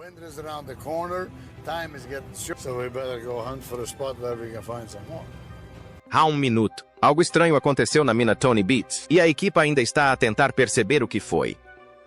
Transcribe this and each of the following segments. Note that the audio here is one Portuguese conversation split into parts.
Wind is around the corner, time is getting short, so we better go hunt for a spot where we can find some more. Há um minuto. Algo estranho aconteceu na mina Tony Beats, e a equipe ainda está a tentar perceber o que foi.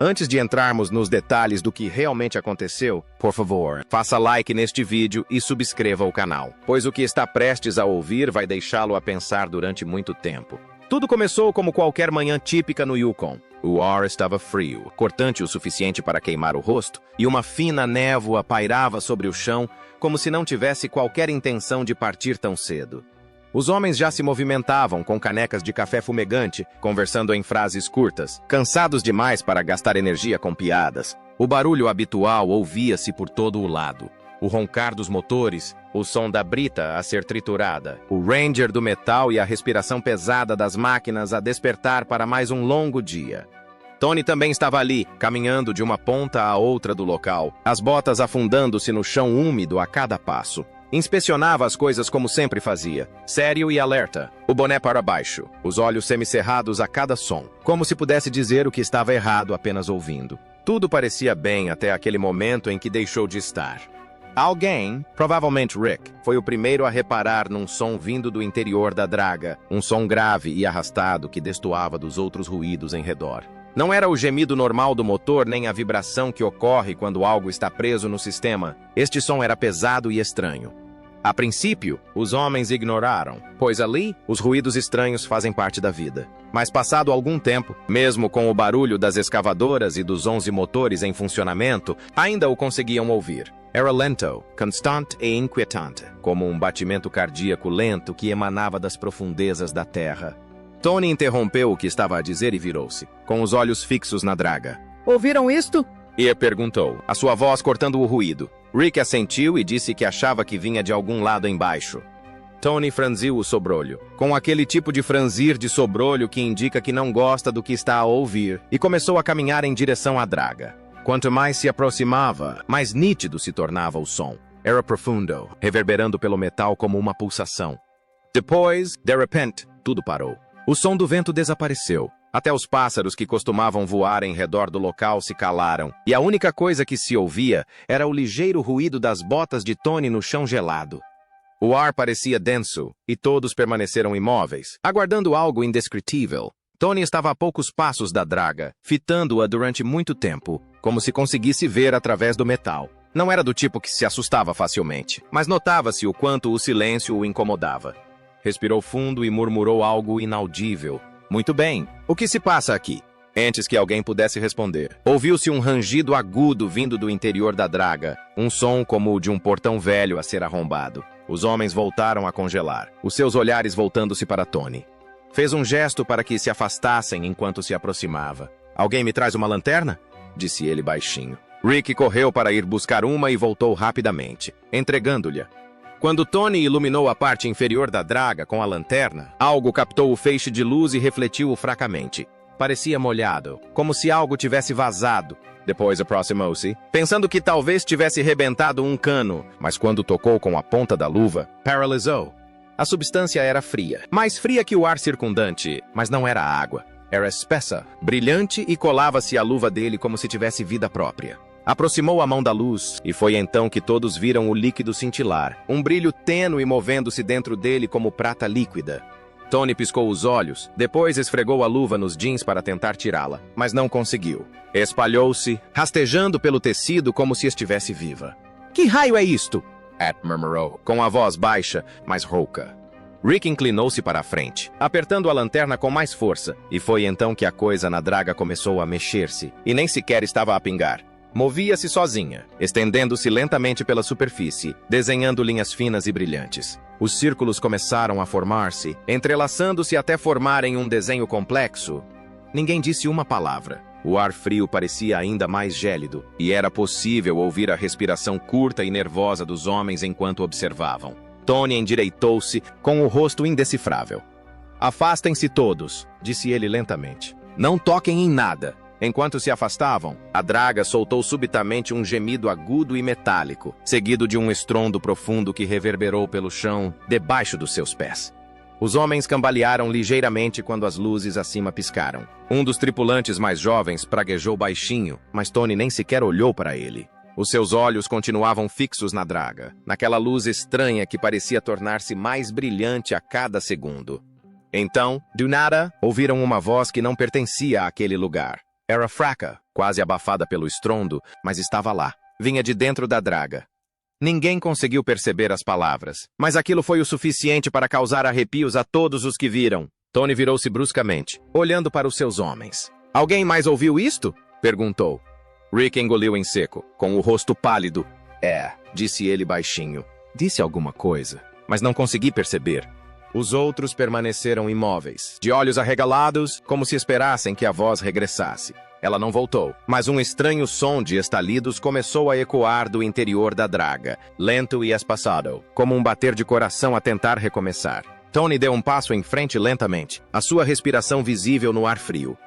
Antes de entrarmos nos detalhes do que realmente aconteceu, por favor, faça like neste vídeo e subscreva o canal, pois o que está prestes a ouvir vai deixá-lo a pensar durante muito tempo. Tudo começou como qualquer manhã típica no Yukon. O ar estava frio, cortante o suficiente para queimar o rosto, e uma fina névoa pairava sobre o chão, como se não tivesse qualquer intenção de partir tão cedo. Os homens já se movimentavam com canecas de café fumegante, conversando em frases curtas, cansados demais para gastar energia com piadas. O barulho habitual ouvia-se por todo o lado. O roncar dos motores, o som da brita a ser triturada, o ranger do metal e a respiração pesada das máquinas a despertar para mais um longo dia. Tony também estava ali, caminhando de uma ponta à outra do local, as botas afundando-se no chão úmido a cada passo. Inspecionava as coisas como sempre fazia, sério e alerta, o boné para baixo, os olhos semicerrados a cada som, como se pudesse dizer o que estava errado apenas ouvindo. Tudo parecia bem até aquele momento em que deixou de estar. Alguém, provavelmente Rick, foi o primeiro a reparar num som vindo do interior da draga, um som grave e arrastado que destoava dos outros ruídos em redor. Não era o gemido normal do motor nem a vibração que ocorre quando algo está preso no sistema. Este som era pesado e estranho. A princípio, os homens ignoraram, pois ali, os ruídos estranhos fazem parte da vida. Mas passado algum tempo, mesmo com o barulho das escavadoras e dos 11 motores em funcionamento, ainda o conseguiam ouvir. Era lento, constante e inquietante, como um batimento cardíaco lento que emanava das profundezas da terra. Tony interrompeu o que estava a dizer e virou-se, com os olhos fixos na draga. Ouviram isto? E perguntou, a sua voz cortando o ruído. Rick assentiu e disse que achava que vinha de algum lado embaixo. Tony franziu o sobrolho, com aquele tipo de franzir de sobrolho que indica que não gosta do que está a ouvir, e começou a caminhar em direção à draga. Quanto mais se aproximava, mais nítido se tornava o som. Era profundo, reverberando pelo metal como uma pulsação. Depois, de repente, tudo parou. O som do vento desapareceu. Até os pássaros que costumavam voar em redor do local se calaram, e a única coisa que se ouvia era o ligeiro ruído das botas de Tony no chão gelado. O ar parecia denso, e todos permaneceram imóveis, aguardando algo indescritível. Tony estava a poucos passos da draga, fitando-a durante muito tempo, como se conseguisse ver através do metal. Não era do tipo que se assustava facilmente, mas notava-se o quanto o silêncio o incomodava. Respirou fundo e murmurou algo inaudível. Muito bem, o que se passa aqui? Antes que alguém pudesse responder, ouviu-se um rangido agudo vindo do interior da draga, um som como o de um portão velho a ser arrombado. Os homens voltaram a congelar, os seus olhares voltando-se para Tony. Fez um gesto para que se afastassem enquanto se aproximava. Alguém me traz uma lanterna? Disse ele baixinho. Rick correu para ir buscar uma e voltou rapidamente, entregando-lhe. Quando Tony iluminou a parte inferior da draga com a lanterna, algo captou o feixe de luz e refletiu-o fracamente. Parecia molhado, como se algo tivesse vazado. Depois aproximou-se, pensando que talvez tivesse rebentado um cano, mas quando tocou com a ponta da luva, paralisou. A substância era fria, mais fria que o ar circundante, mas não era água. Era espessa, brilhante e colava-se à luva dele como se tivesse vida própria. Aproximou a mão da luz, e foi então que todos viram o líquido cintilar, um brilho tênue movendo-se dentro dele como prata líquida. Tony piscou os olhos, depois esfregou a luva nos jeans para tentar tirá-la, mas não conseguiu. Espalhou-se, rastejando pelo tecido como se estivesse viva. "Que raio é isto?" At murmurou, com a voz baixa, mas rouca. Rick inclinou-se para a frente, apertando a lanterna com mais força, e foi então que a coisa na draga começou a mexer-se, e nem sequer estava a pingar. Movia-se sozinha, estendendo-se lentamente pela superfície, desenhando linhas finas e brilhantes. Os círculos começaram a formar-se, entrelaçando-se até formarem um desenho complexo. Ninguém disse uma palavra. O ar frio parecia ainda mais gélido, e era possível ouvir a respiração curta e nervosa dos homens enquanto observavam. Tony endireitou-se, com o rosto indecifrável. "Afastem-se todos", disse ele lentamente. "Não toquem em nada." Enquanto se afastavam, a draga soltou subitamente um gemido agudo e metálico, seguido de um estrondo profundo que reverberou pelo chão debaixo dos seus pés. Os homens cambalearam ligeiramente quando as luzes acima piscaram. Um dos tripulantes mais jovens praguejou baixinho, mas Tony nem sequer olhou para ele. Os seus olhos continuavam fixos na draga, naquela luz estranha que parecia tornar-se mais brilhante a cada segundo. Então, do nada, ouviram uma voz que não pertencia àquele lugar. Era fraca, quase abafada pelo estrondo, mas estava lá. Vinha de dentro da draga. Ninguém conseguiu perceber as palavras, mas aquilo foi o suficiente para causar arrepios a todos os que viram. Tony virou-se bruscamente, olhando para os seus homens. Alguém mais ouviu isto? Perguntou. Rick engoliu em seco, com o rosto pálido. Disse ele baixinho. Disse alguma coisa, mas não consegui perceber. Os outros permaneceram imóveis, de olhos arregalados, como se esperassem que a voz regressasse. Ela não voltou, mas um estranho som de estalidos começou a ecoar do interior da draga, lento e espaçado, como um bater de coração a tentar recomeçar. Tony deu um passo em frente lentamente, a sua respiração visível no ar frio.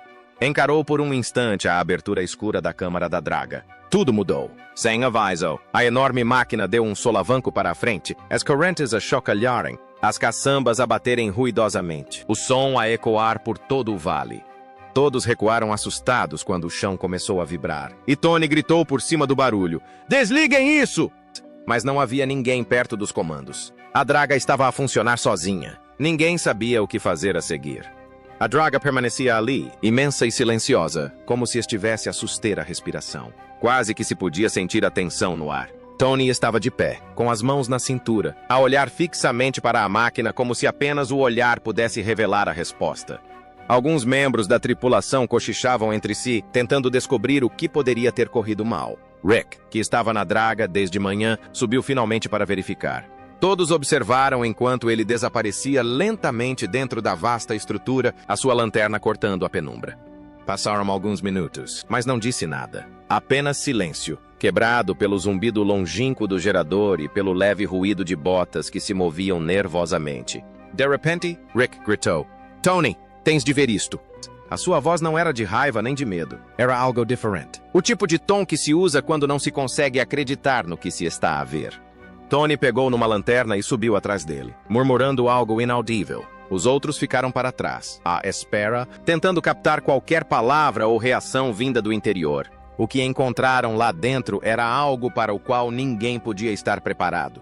Encarou por um instante a abertura escura da câmara da draga. Tudo mudou. Sem aviso, a enorme máquina deu um solavanco para a frente, as correntes a chocalharem, as caçambas a baterem ruidosamente, o som a ecoar por todo o vale. Todos recuaram assustados quando o chão começou a vibrar. E Tony gritou por cima do barulho: "Desliguem isso!" Mas não havia ninguém perto dos comandos. A draga estava a funcionar sozinha. Ninguém sabia o que fazer a seguir. A draga permanecia ali, imensa e silenciosa, como se estivesse a suster a respiração. Quase que se podia sentir a tensão no ar. Tony estava de pé, com as mãos na cintura, a olhar fixamente para a máquina como se apenas o olhar pudesse revelar a resposta. Alguns membros da tripulação cochichavam entre si, tentando descobrir o que poderia ter corrido mal. Rick, que estava na draga desde manhã, subiu finalmente para verificar. Todos observaram enquanto ele desaparecia lentamente dentro da vasta estrutura, a sua lanterna cortando a penumbra. Passaram alguns minutos, mas não disse nada. Apenas silêncio, quebrado pelo zumbido longínquo do gerador e pelo leve ruído de botas que se moviam nervosamente. De repente, Rick gritou: "Tony, tens de ver isto." A sua voz não era de raiva nem de medo. Era algo diferente. O tipo de tom que se usa quando não se consegue acreditar no que se está a ver. Tony pegou numa lanterna e subiu atrás dele, murmurando algo inaudível. Os outros ficaram para trás, à espera, tentando captar qualquer palavra ou reação vinda do interior. O que encontraram lá dentro era algo para o qual ninguém podia estar preparado.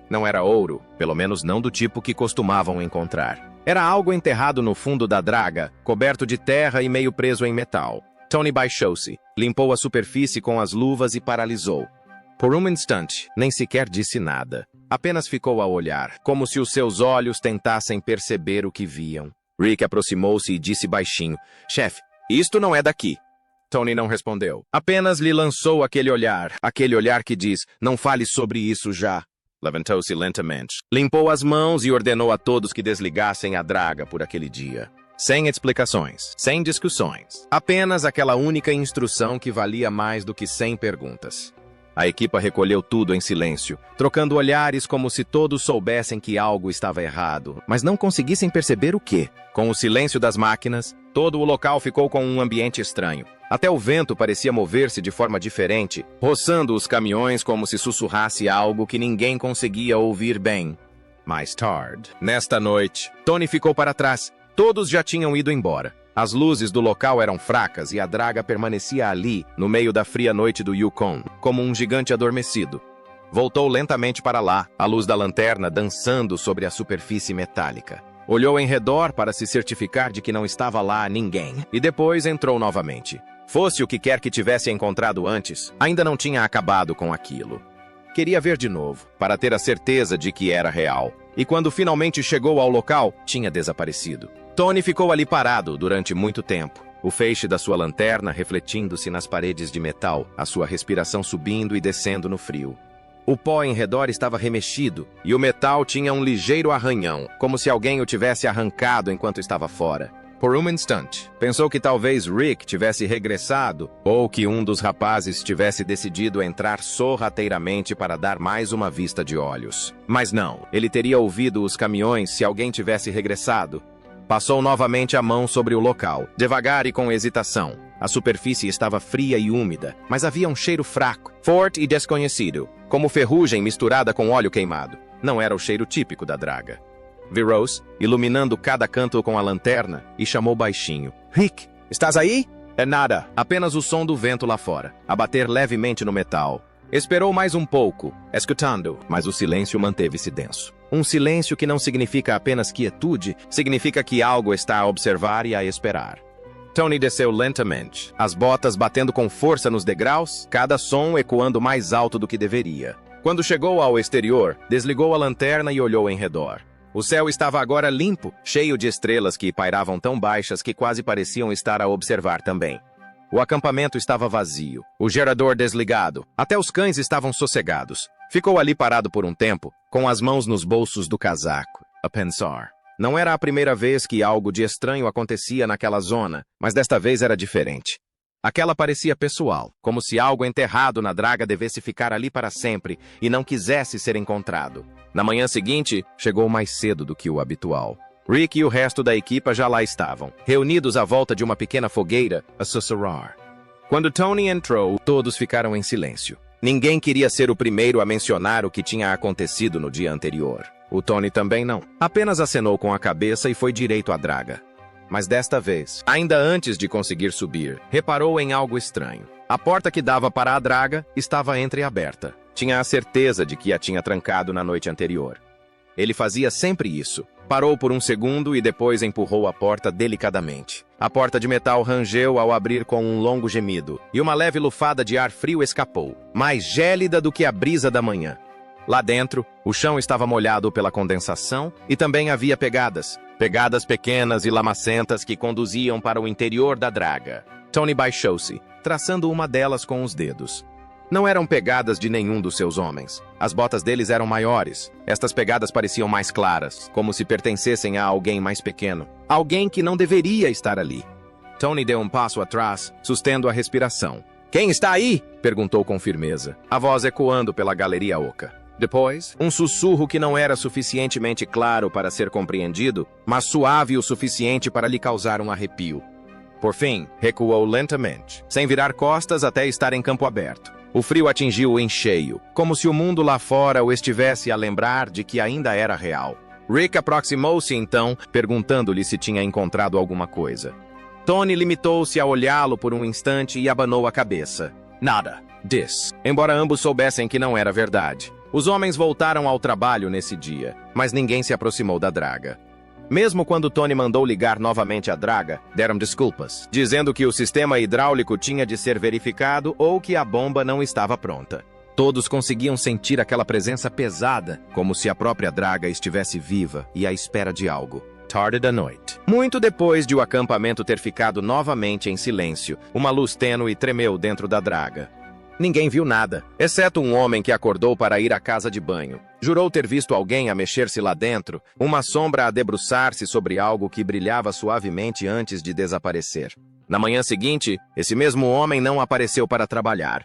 Não era ouro, pelo menos não do tipo que costumavam encontrar. Era algo enterrado no fundo da draga, coberto de terra e meio preso em metal. Tony baixou-se, limpou a superfície com as luvas e paralisou. Por um instante, nem sequer disse nada. Apenas ficou a olhar, como se os seus olhos tentassem perceber o que viam. Rick aproximou-se e disse baixinho: "Chefe, isto não é daqui." Tony não respondeu. Apenas lhe lançou aquele olhar que diz: "Não fale sobre isso já." Levantou-se lentamente, limpou as mãos e ordenou a todos que desligassem a draga por aquele dia. Sem explicações, sem discussões. Apenas aquela única instrução que valia mais do que 100 perguntas. A equipa recolheu tudo em silêncio, trocando olhares como se todos soubessem que algo estava errado, mas não conseguissem perceber o quê. Com o silêncio das máquinas, todo o local ficou com um ambiente estranho. Até o vento parecia mover-se de forma diferente, roçando os caminhões como se sussurrasse algo que ninguém conseguia ouvir bem. Mais tarde, nesta noite, Tony ficou para trás. Todos já tinham ido embora. As luzes do local eram fracas e a draga permanecia ali, no meio da fria noite do Yukon, como um gigante adormecido. Voltou lentamente para lá, a luz da lanterna dançando sobre a superfície metálica. Olhou em redor para se certificar de que não estava lá ninguém, e depois entrou novamente. Fosse o que quer que tivesse encontrado antes, ainda não tinha acabado com aquilo. Queria ver de novo, para ter a certeza de que era real. E quando finalmente chegou ao local, tinha desaparecido. Tony ficou ali parado durante muito tempo, o feixe da sua lanterna refletindo-se nas paredes de metal, a sua respiração subindo e descendo no frio. O pó em redor estava remexido, e o metal tinha um ligeiro arranhão, como se alguém o tivesse arrancado enquanto estava fora. Por um instante, pensou que talvez Rick tivesse regressado, ou que um dos rapazes tivesse decidido entrar sorrateiramente para dar mais uma vista de olhos. Mas não, ele teria ouvido os caminhões se alguém tivesse regressado. Passou novamente a mão sobre o local, devagar e com hesitação. A superfície estava fria e úmida, mas havia um cheiro fraco, forte e desconhecido, como ferrugem misturada com óleo queimado. Não era o cheiro típico da draga. Virou-se, iluminando cada canto com a lanterna, e chamou baixinho: "Rick, estás aí?" "É nada, apenas o som do vento lá fora, a bater levemente no metal." Esperou mais um pouco, escutando, mas o silêncio manteve-se denso. Um silêncio que não significa apenas quietude, significa que algo está a observar e a esperar. Tony desceu lentamente, as botas batendo com força nos degraus, cada som ecoando mais alto do que deveria. Quando chegou ao exterior, desligou a lanterna e olhou em redor. O céu estava agora limpo, cheio de estrelas que pairavam tão baixas que quase pareciam estar a observar também. O acampamento estava vazio, o gerador desligado, até os cães estavam sossegados. Ficou ali parado por um tempo, com as mãos nos bolsos do casaco, a pensar. Não era a primeira vez que algo de estranho acontecia naquela zona, mas desta vez era diferente. Aquela parecia pessoal, como se algo enterrado na draga devesse ficar ali para sempre e não quisesse ser encontrado. Na manhã seguinte, chegou mais cedo do que o habitual. Rick e o resto da equipa já lá estavam, reunidos à volta de uma pequena fogueira, a sussurrar. Quando Tony entrou, todos ficaram em silêncio. Ninguém queria ser o primeiro a mencionar o que tinha acontecido no dia anterior. O Tony também não. Apenas acenou com a cabeça e foi direito à draga. Mas desta vez, ainda antes de conseguir subir, reparou em algo estranho. A porta que dava para a draga estava entreaberta. Tinha a certeza de que a tinha trancado na noite anterior. Ele fazia sempre isso. Parou por um segundo e depois empurrou a porta delicadamente. A porta de metal rangeu ao abrir com um longo gemido, e uma leve lufada de ar frio escapou, mais gélida do que a brisa da manhã. Lá dentro, o chão estava molhado pela condensação e também havia pegadas pequenas e lamacentas que conduziam para o interior da draga. Tony baixou-se, traçando uma delas com os dedos. Não eram pegadas de nenhum dos seus homens. As botas deles eram maiores. Estas pegadas pareciam mais claras, como se pertencessem a alguém mais pequeno. Alguém que não deveria estar ali. Tony deu um passo atrás, sustendo a respiração. "Quem está aí?" perguntou com firmeza, a voz ecoando pela galeria oca. Depois, um sussurro que não era suficientemente claro para ser compreendido, mas suave o suficiente para lhe causar um arrepio. Por fim, recuou lentamente, sem virar costas até estar em campo aberto. O frio atingiu-o em cheio, como se o mundo lá fora o estivesse a lembrar de que ainda era real. Rick aproximou-se então, perguntando-lhe se tinha encontrado alguma coisa. Tony limitou-se a olhá-lo por um instante e abanou a cabeça. "Nada", disse, embora ambos soubessem que não era verdade. Os homens voltaram ao trabalho nesse dia, mas ninguém se aproximou da draga. Mesmo quando Tony mandou ligar novamente a draga, deram desculpas, dizendo que o sistema hidráulico tinha de ser verificado ou que a bomba não estava pronta. Todos conseguiam sentir aquela presença pesada, como se a própria draga estivesse viva e à espera de algo. Tarde da noite. Muito depois de o acampamento ter ficado novamente em silêncio, uma luz tênue tremeu dentro da draga. Ninguém viu nada, exceto um homem que acordou para ir à casa de banho. Jurou ter visto alguém a mexer-se lá dentro, uma sombra a debruçar-se sobre algo que brilhava suavemente antes de desaparecer. Na manhã seguinte, esse mesmo homem não apareceu para trabalhar.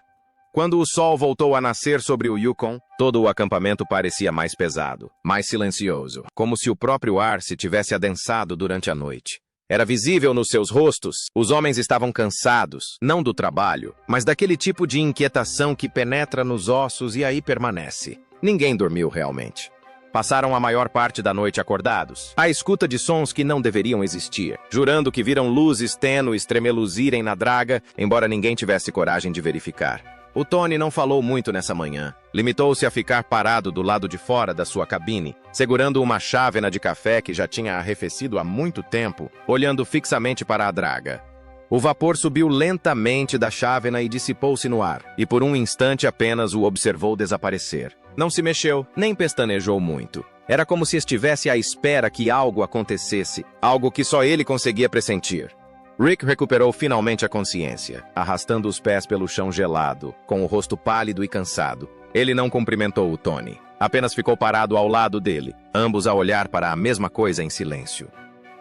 Quando o sol voltou a nascer sobre o Yukon, todo o acampamento parecia mais pesado, mais silencioso, como se o próprio ar se tivesse adensado durante a noite. Era visível nos seus rostos, os homens estavam cansados, não do trabalho, mas daquele tipo de inquietação que penetra nos ossos e aí permanece. Ninguém dormiu realmente. Passaram a maior parte da noite acordados, à escuta de sons que não deveriam existir, jurando que viram luzes tênues tremeluzirem na draga, embora ninguém tivesse coragem de verificar. O Tony não falou muito nessa manhã. Limitou-se a ficar parado do lado de fora da sua cabine, segurando uma chávena de café que já tinha arrefecido há muito tempo, olhando fixamente para a draga. O vapor subiu lentamente da chávena e dissipou-se no ar, e por um instante apenas o observou desaparecer. Não se mexeu, nem pestanejou muito. Era como se estivesse à espera que algo acontecesse, algo que só ele conseguia pressentir. Rick recuperou finalmente a consciência, arrastando os pés pelo chão gelado, com o rosto pálido e cansado. Ele não cumprimentou o Tony, apenas ficou parado ao lado dele, ambos a olhar para a mesma coisa em silêncio.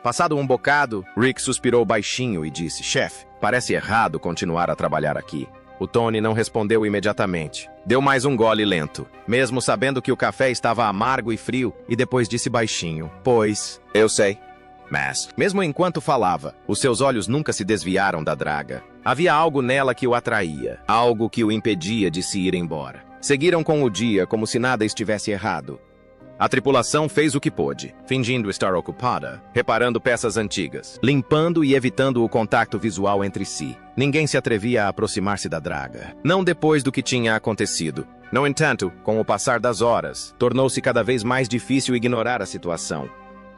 Passado um bocado, Rick suspirou baixinho e disse: "Chefe, parece errado continuar a trabalhar aqui." O Tony não respondeu imediatamente. Deu mais um gole lento, mesmo sabendo que o café estava amargo e frio, e depois disse baixinho: "Pois, eu sei." Mas, mesmo enquanto falava, os seus olhos nunca se desviaram da draga. Havia algo nela que o atraía, algo que o impedia de se ir embora. Seguiram com o dia como se nada estivesse errado. A tripulação fez o que pôde, fingindo estar ocupada, reparando peças antigas, limpando e evitando o contato visual entre si. Ninguém se atrevia a aproximar-se da draga, não depois do que tinha acontecido. No entanto, com o passar das horas, tornou-se cada vez mais difícil ignorar a situação.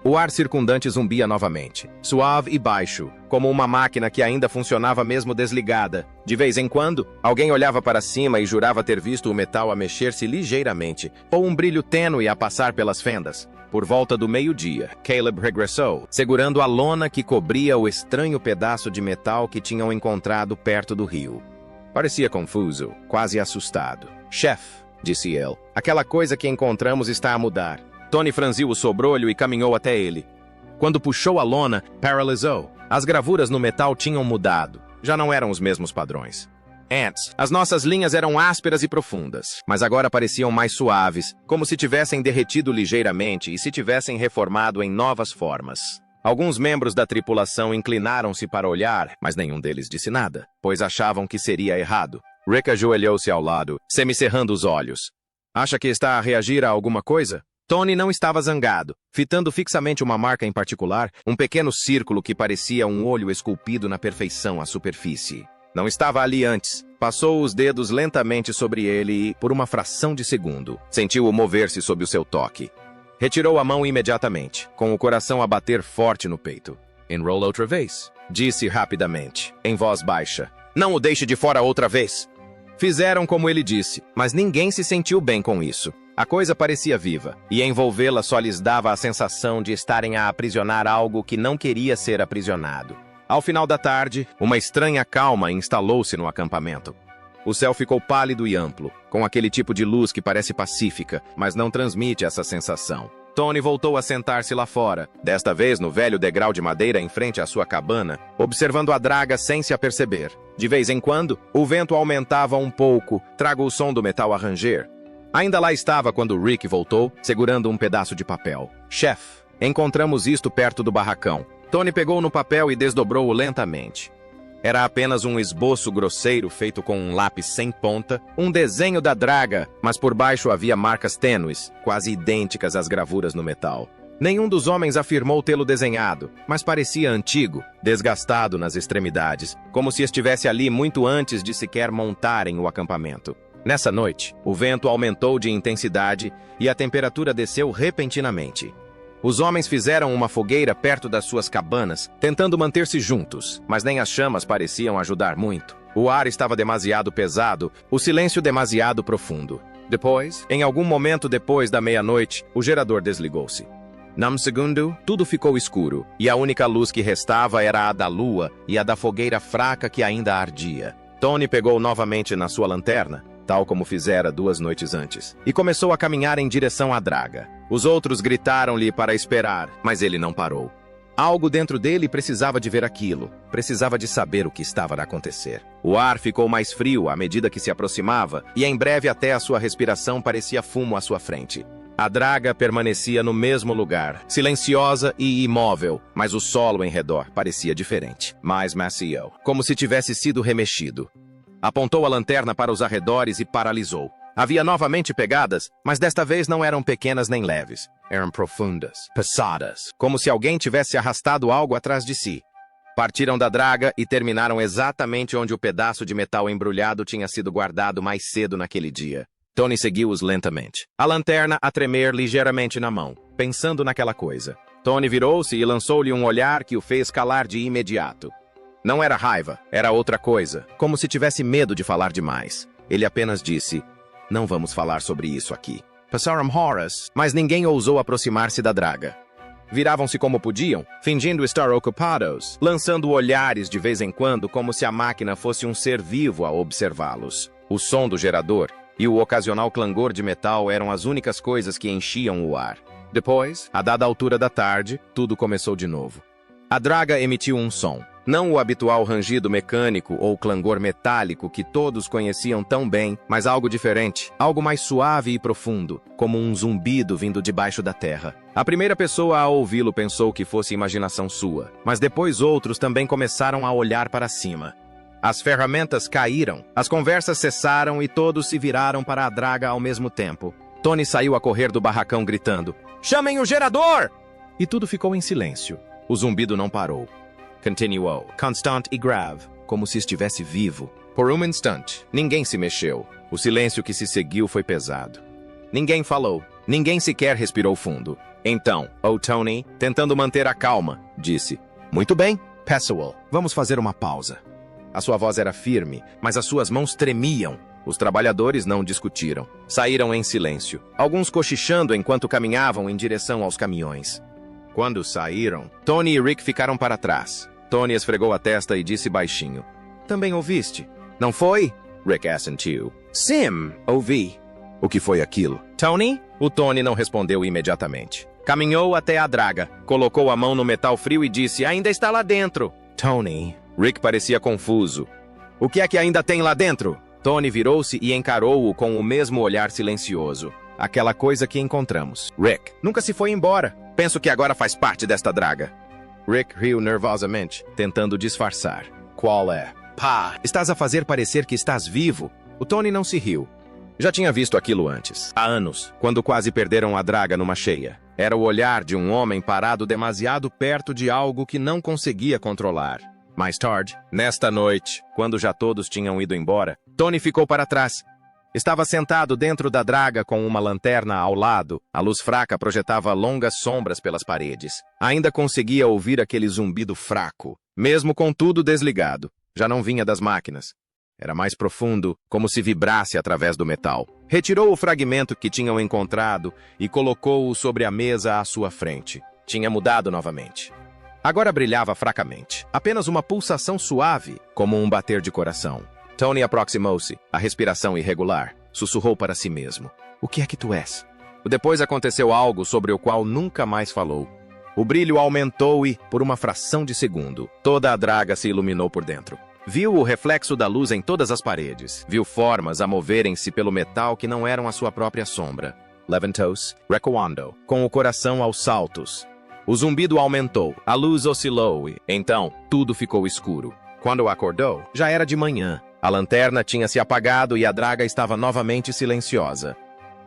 O ar circundante zumbia novamente, suave e baixo, como uma máquina que ainda funcionava mesmo desligada. De vez em quando, alguém olhava para cima e jurava ter visto o metal a mexer-se ligeiramente, ou um brilho tênue a passar pelas fendas. Por volta do meio-dia, Caleb regressou, segurando a lona que cobria o estranho pedaço de metal que tinham encontrado perto do rio. Parecia confuso, quase assustado. "Chefe", disse ele, "aquela coisa que encontramos está a mudar." Tony franziu o sobrolho e caminhou até ele. Quando puxou a lona, paralisou. As gravuras no metal tinham mudado. Já não eram os mesmos padrões. Antes, as nossas linhas eram ásperas e profundas, mas agora pareciam mais suaves, como se tivessem derretido ligeiramente e se tivessem reformado em novas formas. Alguns membros da tripulação inclinaram-se para olhar, mas nenhum deles disse nada, pois achavam que seria errado. Rick ajoelhou-se ao lado, semicerrando os olhos. "Acha que está a reagir a alguma coisa?" Tony não estava zangado, fitando fixamente uma marca em particular, um pequeno círculo que parecia um olho esculpido na perfeição à superfície. Não estava ali antes. Passou os dedos lentamente sobre ele e, por uma fração de segundo, sentiu-o mover-se sob o seu toque. Retirou a mão imediatamente, com o coração a bater forte no peito. "Enrola outra vez", disse rapidamente, em voz baixa. "Não o deixe de fora outra vez." Fizeram como ele disse, mas ninguém se sentiu bem com isso. A coisa parecia viva, e envolvê-la só lhes dava a sensação de estarem a aprisionar algo que não queria ser aprisionado. Ao final da tarde, uma estranha calma instalou-se no acampamento. O céu ficou pálido e amplo, com aquele tipo de luz que parece pacífica, mas não transmite essa sensação. Tony voltou a sentar-se lá fora, desta vez no velho degrau de madeira em frente à sua cabana, observando a draga sem se aperceber. De vez em quando, o vento aumentava um pouco, traga o som do metal a ranger. Ainda lá estava quando Rick voltou, segurando um pedaço de papel. "Chefe, encontramos isto perto do barracão." Tony pegou no papel e desdobrou-o lentamente. Era apenas um esboço grosseiro feito com um lápis sem ponta, um desenho da draga, mas por baixo havia marcas tênues, quase idênticas às gravuras no metal. Nenhum dos homens afirmou tê-lo desenhado, mas parecia antigo, desgastado nas extremidades, como se estivesse ali muito antes de sequer montarem o acampamento. Nessa noite, o vento aumentou de intensidade e a temperatura desceu repentinamente. Os homens fizeram uma fogueira perto das suas cabanas, tentando manter-se juntos, mas nem as chamas pareciam ajudar muito. O ar estava demasiado pesado, o silêncio demasiado profundo. Depois, em algum momento depois da meia-noite, o gerador desligou-se. Num segundo, tudo ficou escuro, e a única luz que restava era a da lua e a da fogueira fraca que ainda ardia. Tony pegou novamente na sua lanterna, tal como fizera 2 noites antes, e começou a caminhar em direção à draga. Os outros gritaram-lhe para esperar, mas ele não parou. Algo dentro dele precisava de ver aquilo, precisava de saber o que estava a acontecer. O ar ficou mais frio à medida que se aproximava, e em breve até a sua respiração parecia fumo à sua frente. A draga permanecia no mesmo lugar, silenciosa e imóvel, mas o solo em redor parecia diferente, mais macio, como se tivesse sido remexido. Apontou a lanterna para os arredores e paralisou. Havia novamente pegadas, mas desta vez não eram pequenas nem leves. Eram profundas, pesadas, como se alguém tivesse arrastado algo atrás de si. Partiram da draga e terminaram exatamente onde o pedaço de metal embrulhado tinha sido guardado mais cedo naquele dia. Tony seguiu-os lentamente, a lanterna a tremer ligeiramente na mão, pensando naquela coisa. Tony virou-se e lançou-lhe um olhar que o fez calar de imediato. Não era raiva, era outra coisa, como se tivesse medo de falar demais. Ele apenas disse, "Não vamos falar sobre isso aqui." Passaram horas, mas ninguém ousou aproximar-se da draga. Viravam-se como podiam, fingindo estar ocupados, lançando olhares de vez em quando como se a máquina fosse um ser vivo a observá-los. O som do gerador e o ocasional clangor de metal eram as únicas coisas que enchiam o ar. Depois, a dada altura da tarde, tudo começou de novo. A draga emitiu um som. Não o habitual rangido mecânico ou clangor metálico que todos conheciam tão bem, mas algo diferente, algo mais suave e profundo, como um zumbido vindo debaixo da terra. A primeira pessoa a ouvi-lo pensou que fosse imaginação sua, mas depois outros também começaram a olhar para cima. As ferramentas caíram, as conversas cessaram e todos se viraram para a draga ao mesmo tempo. Tony saiu a correr do barracão gritando: "Chamem o gerador!" E tudo ficou em silêncio. O zumbido não parou. Continuou, constant e grave, como se estivesse vivo. Por um instante, ninguém se mexeu. O silêncio que se seguiu foi pesado. Ninguém falou. Ninguém sequer respirou fundo. Então, Tony, tentando manter a calma, disse: "Muito bem, Pessoal, vamos fazer uma pausa." A sua voz era firme, mas as suas mãos tremiam. Os trabalhadores não discutiram. Saíram em silêncio, alguns cochichando enquanto caminhavam em direção aos caminhões. Quando saíram, Tony e Rick ficaram para trás. Tony esfregou a testa e disse baixinho: "Também ouviste?" "Não foi?" Rick assentiu. "Sim, ouvi." "O que foi aquilo?" "Tony?" O Tony não respondeu imediatamente. Caminhou até a draga, colocou a mão no metal frio e disse: "Ainda está lá dentro." "Tony..." Rick parecia confuso. "O que é que ainda tem lá dentro?" Tony virou-se e encarou-o com o mesmo olhar silencioso. "Aquela coisa que encontramos." "Rick, nunca se foi embora. Penso que agora faz parte desta draga." Rick riu nervosamente, tentando disfarçar. "Qual é?" "Pá, estás a fazer parecer que estás vivo." O Tony não se riu. Já tinha visto aquilo antes, há anos, quando quase perderam a draga numa cheia. Era o olhar de um homem parado demasiado perto de algo que não conseguia controlar. Mais tarde, nesta noite, quando já todos tinham ido embora, Tony ficou para trás. Estava sentado dentro da draga com uma lanterna ao lado. A luz fraca projetava longas sombras pelas paredes. Ainda conseguia ouvir aquele zumbido fraco, mesmo com tudo desligado. Já não vinha das máquinas. Era mais profundo, como se vibrasse através do metal. Retirou o fragmento que tinham encontrado e colocou-o sobre a mesa à sua frente. Tinha mudado novamente. Agora brilhava fracamente. Apenas uma pulsação suave, como um bater de coração. Tony aproximou-se, a respiração irregular. Sussurrou para si mesmo: "O que é que tu és?" Depois aconteceu algo sobre o qual nunca mais falou. O brilho aumentou e, por uma fração de segundo, toda a draga se iluminou por dentro. Viu o reflexo da luz em todas as paredes. Viu formas a moverem-se pelo metal que não eram a sua própria sombra. Levantou-se, recuando, com o coração aos saltos. O zumbido aumentou, a luz oscilou e, então, tudo ficou escuro. Quando acordou, já era de manhã. A lanterna tinha se apagado e a draga estava novamente silenciosa.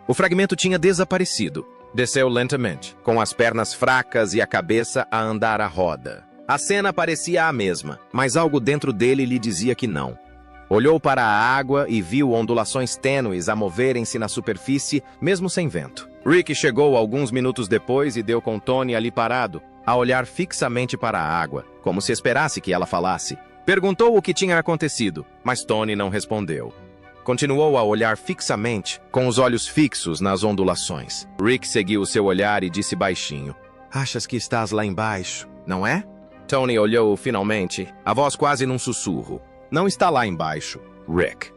O fragmento tinha desaparecido. Desceu lentamente, com as pernas fracas e a cabeça a andar à roda. A cena parecia a mesma, mas algo dentro dele lhe dizia que não. Olhou para a água e viu ondulações tênues a moverem-se na superfície, mesmo sem vento. Rick chegou alguns minutos depois e deu com Tony ali parado, a olhar fixamente para a água, como se esperasse que ela falasse. Perguntou o que tinha acontecido, mas Tony não respondeu. Continuou a olhar fixamente, com os olhos fixos nas ondulações. Rick seguiu seu olhar e disse baixinho: "Achas que estás lá embaixo, não é?" Tony olhou finalmente, a voz quase num sussurro. "Não está lá embaixo, Rick.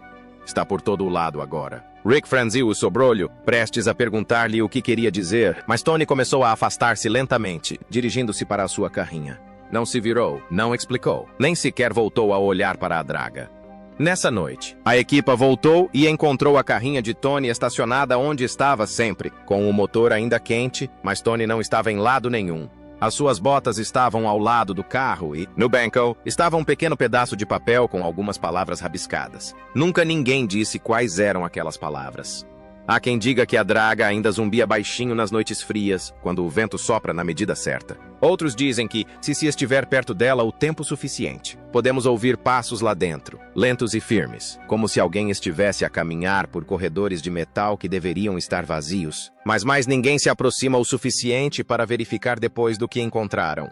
Está por todo o lado agora." Rick franziu o sobrolho, prestes a perguntar-lhe o que queria dizer, mas Tony começou a afastar-se lentamente, dirigindo-se para a sua carrinha. Não se virou, não explicou, nem sequer voltou a olhar para a draga. Nessa noite, a equipa voltou e encontrou a carrinha de Tony estacionada onde estava sempre, com o motor ainda quente, mas Tony não estava em lado nenhum. As suas botas estavam ao lado do carro e, no banco, estava um pequeno pedaço de papel com algumas palavras rabiscadas. Nunca ninguém disse quais eram aquelas palavras. Há quem diga que a draga ainda zumbia baixinho nas noites frias, quando o vento sopra na medida certa. Outros dizem que, se estiver perto dela o tempo suficiente, podemos ouvir passos lá dentro, lentos e firmes, como se alguém estivesse a caminhar por corredores de metal que deveriam estar vazios. Mas mais ninguém se aproxima o suficiente para verificar depois do que encontraram.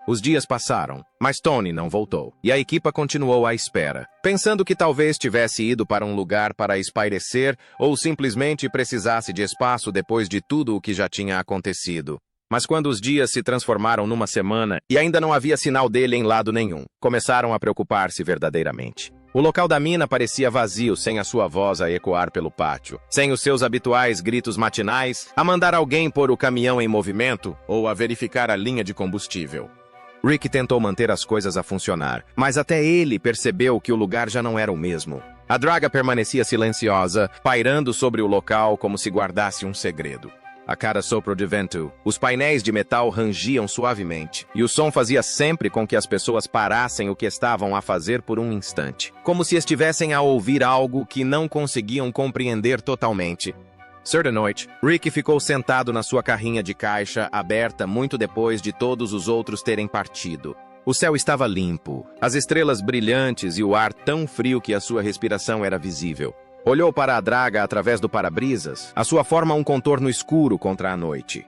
Os dias passaram, mas Tony não voltou, e a equipa continuou à espera, pensando que talvez tivesse ido para um lugar para espairecer ou simplesmente precisasse de espaço depois de tudo o que já tinha acontecido. Mas quando os dias se transformaram numa semana e ainda não havia sinal dele em lado nenhum, começaram a preocupar-se verdadeiramente. O local da mina parecia vazio, sem a sua voz a ecoar pelo pátio, sem os seus habituais gritos matinais, a mandar alguém pôr o caminhão em movimento ou a verificar a linha de combustível. Rick tentou manter as coisas a funcionar, mas até ele percebeu que o lugar já não era o mesmo. A draga permanecia silenciosa, pairando sobre o local como se guardasse um segredo. A cada sopro de vento, os painéis de metal rangiam suavemente, e o som fazia sempre com que as pessoas parassem o que estavam a fazer por um instante, como se estivessem a ouvir algo que não conseguiam compreender totalmente. Certa noite, Rick ficou sentado na sua carrinha de caixa aberta muito depois de todos os outros terem partido. O céu estava limpo, as estrelas brilhantes e o ar tão frio que a sua respiração era visível. Olhou para a draga através do para-brisas, a sua forma um contorno escuro contra a noite.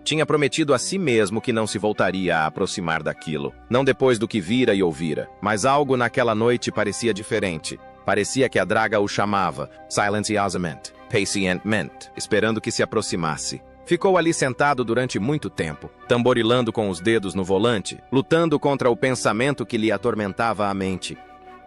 Tinha prometido a si mesmo que não se voltaria a aproximar daquilo, não depois do que vira e ouvira, mas algo naquela noite parecia diferente. Parecia que a draga o chamava, silenciosamente, pacientemente, esperando que se aproximasse. Ficou ali sentado durante muito tempo, tamborilando com os dedos no volante, lutando contra o pensamento que lhe atormentava a mente.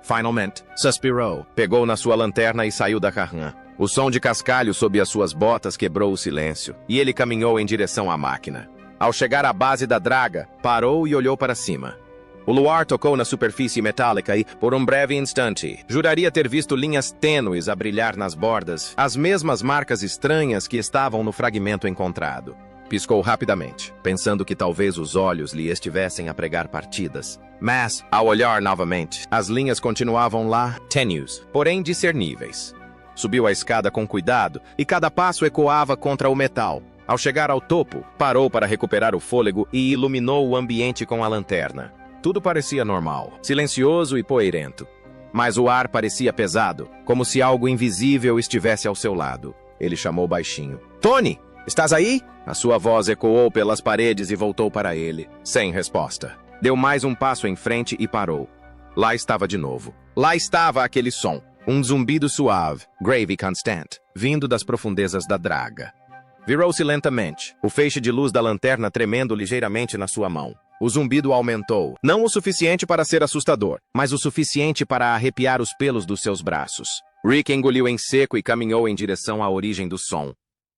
Finalmente, suspirou, pegou na sua lanterna e saiu da carrã. O som de cascalho sob as suas botas quebrou o silêncio, e ele caminhou em direção à máquina. Ao chegar à base da draga, parou e olhou para cima. O luar tocou na superfície metálica e, por um breve instante, juraria ter visto linhas tênues a brilhar nas bordas, as mesmas marcas estranhas que estavam no fragmento encontrado. Piscou rapidamente, pensando que talvez os olhos lhe estivessem a pregar partidas. Mas, ao olhar novamente, as linhas continuavam lá, tênues, porém discerníveis. Subiu a escada com cuidado e cada passo ecoava contra o metal. Ao chegar ao topo, parou para recuperar o fôlego e iluminou o ambiente com a lanterna. Tudo parecia normal, silencioso e poeirento. Mas o ar parecia pesado, como se algo invisível estivesse ao seu lado. Ele chamou baixinho. Tony, estás aí? A sua voz ecoou pelas paredes e voltou para ele, sem resposta. Deu mais um passo em frente e parou. Lá estava de novo. Lá estava aquele som, um zumbido suave, grave e constante, vindo das profundezas da draga. Virou-se lentamente, o feixe de luz da lanterna tremendo ligeiramente na sua mão. O zumbido aumentou, não o suficiente para ser assustador, mas o suficiente para arrepiar os pelos dos seus braços. Rick engoliu em seco e caminhou em direção à origem do som.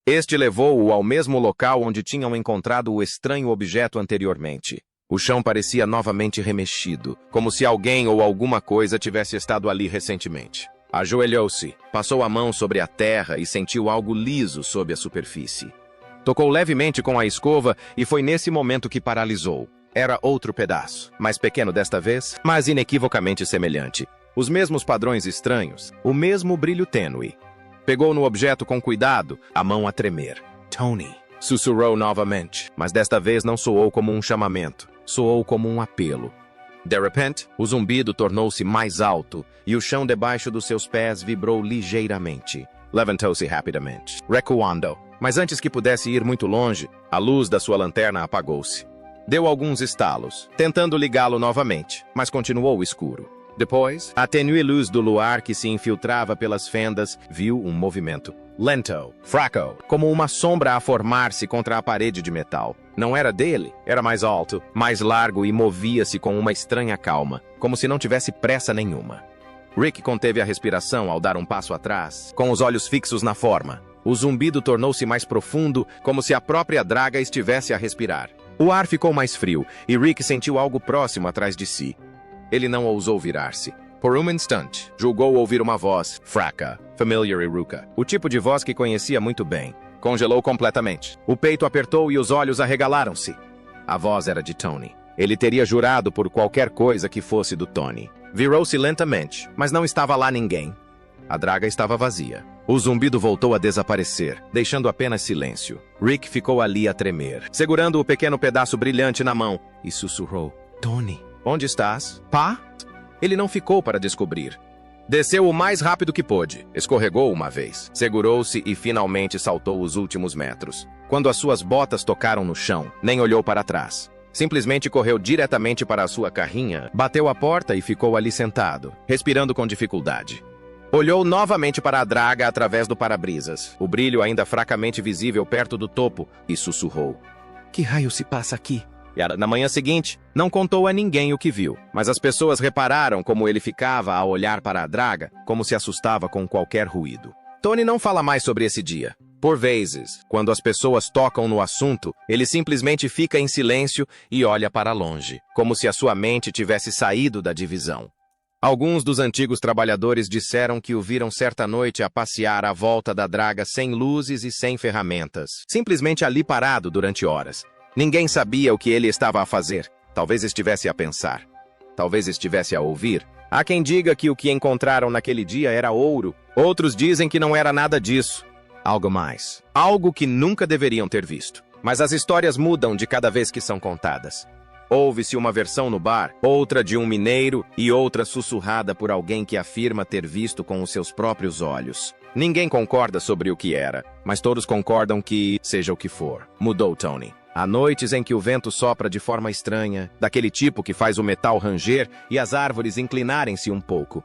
Este levou-o ao mesmo local onde tinham encontrado o estranho objeto anteriormente. O chão parecia novamente remexido, como se alguém ou alguma coisa tivesse estado ali recentemente. Ajoelhou-se, passou a mão sobre a terra e sentiu algo liso sob a superfície. Tocou levemente com a escova e foi nesse momento que paralisou. Era outro pedaço, mais pequeno desta vez, mas inequivocamente semelhante. Os mesmos padrões estranhos, o mesmo brilho tênue. Pegou no objeto com cuidado, a mão a tremer. Tony, sussurrou novamente, mas desta vez não soou como um chamamento, soou como um apelo. De repente, o zumbido tornou-se mais alto e o chão debaixo dos seus pés vibrou ligeiramente. Levantou-se rapidamente, recuando, mas antes que pudesse ir muito longe, a luz da sua lanterna apagou-se. Deu alguns estalos, tentando ligá-lo novamente, mas continuou escuro. Depois, a tênue luz do luar que se infiltrava pelas fendas viu um movimento. Lento, fraco, como uma sombra a formar-se contra a parede de metal. Não era dele, era mais alto, mais largo e movia-se com uma estranha calma, como se não tivesse pressa nenhuma. Rick conteve a respiração ao dar um passo atrás, com os olhos fixos na forma. O zumbido tornou-se mais profundo, como se a própria draga estivesse a respirar. O ar ficou mais frio, e Rick sentiu algo próximo atrás de si. Ele não ousou virar-se. Por um instante, julgou ouvir uma voz, fraca, familiar e rouca, o tipo de voz que conhecia muito bem. Congelou completamente. O peito apertou e os olhos arregalaram-se. A voz era de Tony. Ele teria jurado por qualquer coisa que fosse do Tony. Virou-se lentamente, mas não estava lá ninguém. A draga estava vazia. O zumbido voltou a desaparecer, deixando apenas silêncio. Rick ficou ali a tremer, segurando o pequeno pedaço brilhante na mão, e sussurrou. Tony, onde estás? Pá? Ele não ficou para descobrir. Desceu o mais rápido que pôde, escorregou uma vez, segurou-se e finalmente saltou os últimos metros. Quando as suas botas tocaram no chão, nem olhou para trás. Simplesmente correu diretamente para a sua carrinha, bateu a porta e ficou ali sentado, respirando com dificuldade. Olhou novamente para a draga através do para-brisas, o brilho ainda fracamente visível perto do topo, e sussurrou. Que raio se passa aqui? E na manhã seguinte, não contou a ninguém o que viu, mas as pessoas repararam como ele ficava a olhar para a draga, como se assustava com qualquer ruído. Tony não fala mais sobre esse dia. Por vezes, quando as pessoas tocam no assunto, ele simplesmente fica em silêncio e olha para longe, como se a sua mente tivesse saído da divisão. Alguns dos antigos trabalhadores disseram que o viram certa noite a passear à volta da draga sem luzes e sem ferramentas, simplesmente ali parado durante horas. Ninguém sabia o que ele estava a fazer. Talvez estivesse a pensar. Talvez estivesse a ouvir. Há quem diga que o que encontraram naquele dia era ouro. Outros dizem que não era nada disso. algo mais. Algo que nunca deveriam ter visto. Mas as histórias mudam de cada vez que são contadas. Ouve-se uma versão no bar, outra de um mineiro e outra sussurrada por alguém que afirma ter visto com os seus próprios olhos. Ninguém concorda sobre o que era, mas todos concordam que, seja o que for, mudou Tony. Há noites em que o vento sopra de forma estranha, daquele tipo que faz o metal ranger e as árvores inclinarem-se um pouco.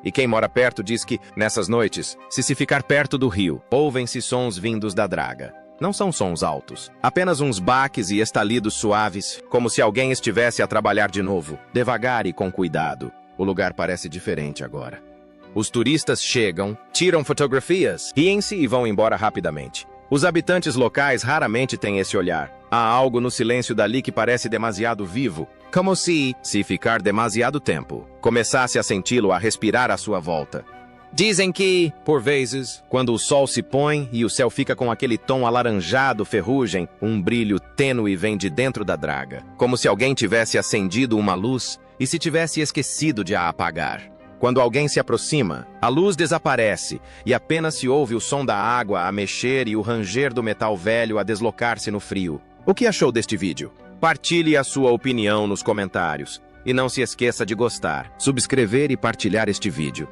E quem mora perto diz que, nessas noites, se ficar perto do rio, ouvem-se sons vindos da draga. Não são sons altos, apenas uns baques e estalidos suaves, como se alguém estivesse a trabalhar de novo, devagar e com cuidado. O lugar parece diferente agora. Os turistas chegam, tiram fotografias, riem-se e vão embora rapidamente. Os habitantes locais raramente têm esse olhar. Há algo no silêncio dali que parece demasiado vivo, como se ficar demasiado tempo, começasse a senti-lo a respirar à sua volta. Dizem que, por vezes, quando o sol se põe e o céu fica com aquele tom alaranjado ferrugem, um brilho tênue vem de dentro da draga, como se alguém tivesse acendido uma luz e se tivesse esquecido de a apagar. Quando alguém se aproxima, a luz desaparece e apenas se ouve o som da água a mexer e o ranger do metal velho a deslocar-se no frio. O que achou deste vídeo? Partilhe a sua opinião nos comentários. E não se esqueça de gostar, subscrever e partilhar este vídeo.